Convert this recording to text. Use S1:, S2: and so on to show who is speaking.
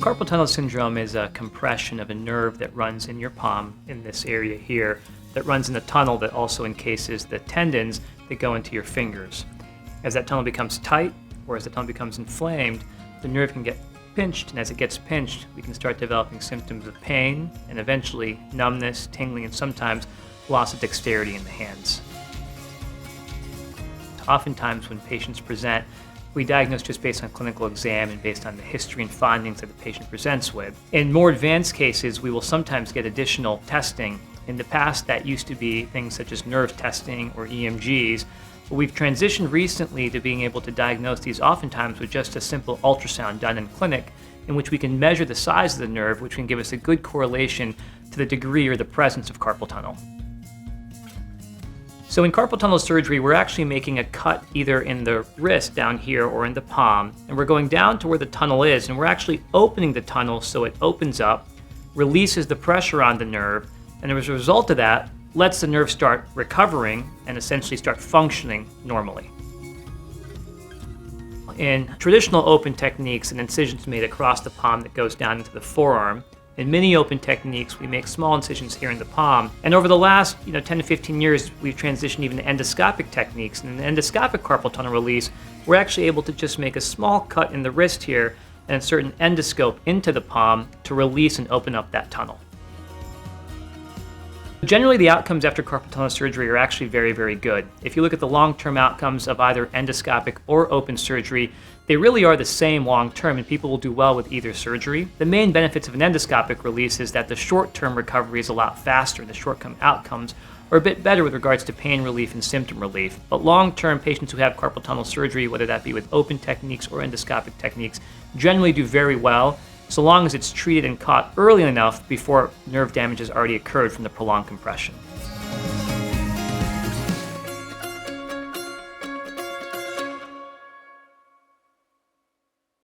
S1: carpal tunnel syndrome is a compression of a nerve that runs in your palm in this area here that runs in a tunnel that also encases the tendons that go into your fingers. As that tunnel becomes tight or as the tunnel becomes inflamed, the nerve can get pinched, and as it gets pinched, we can start developing symptoms of pain and eventually numbness, tingling, and sometimes loss of dexterity in the hands. Oftentimes when patients present, we diagnose just based on clinical exam and based on the history and findings that the patient presents with. In more advanced cases, we will sometimes get additional testing. In the past, that used to be things such as nerve testing or EMGs, but we've transitioned recently to being able to diagnose these oftentimes with just a simple ultrasound done in clinic, in which we can measure the size of the nerve, which can give us a good correlation to the degree or the presence of carpal tunnel. So in carpal tunnel surgery, we're actually making a cut either in the wrist down here or in the palm, and we're going down to where the tunnel is, and we're actually opening the tunnel so it opens up, releases the pressure on the nerve, and as a result of that, lets the nerve start recovering and essentially start functioning normally. In traditional open techniques, an incision is made across the palm that goes down into the forearm. In mini open techniques, we make small incisions here in the palm. And over the last 10 to 15 years, we've transitioned even to endoscopic techniques. And in endoscopic carpal tunnel release, we're actually able to just make a small cut in the wrist here and insert an endoscope into the palm to release and open up that tunnel. Generally, the outcomes after carpal tunnel surgery are actually very, very good. If you look at the long-term outcomes of either endoscopic or open surgery, they really are the same long-term, and people will do well with either surgery. The main benefits of an endoscopic release is that the short-term recovery is a lot faster, and the short-term outcomes are a bit better with regards to pain relief and symptom relief. But long-term, patients who have carpal tunnel surgery, whether that be with open techniques or endoscopic techniques, generally do very well, so long as it's treated and caught early enough before nerve damage has already occurred from the prolonged compression.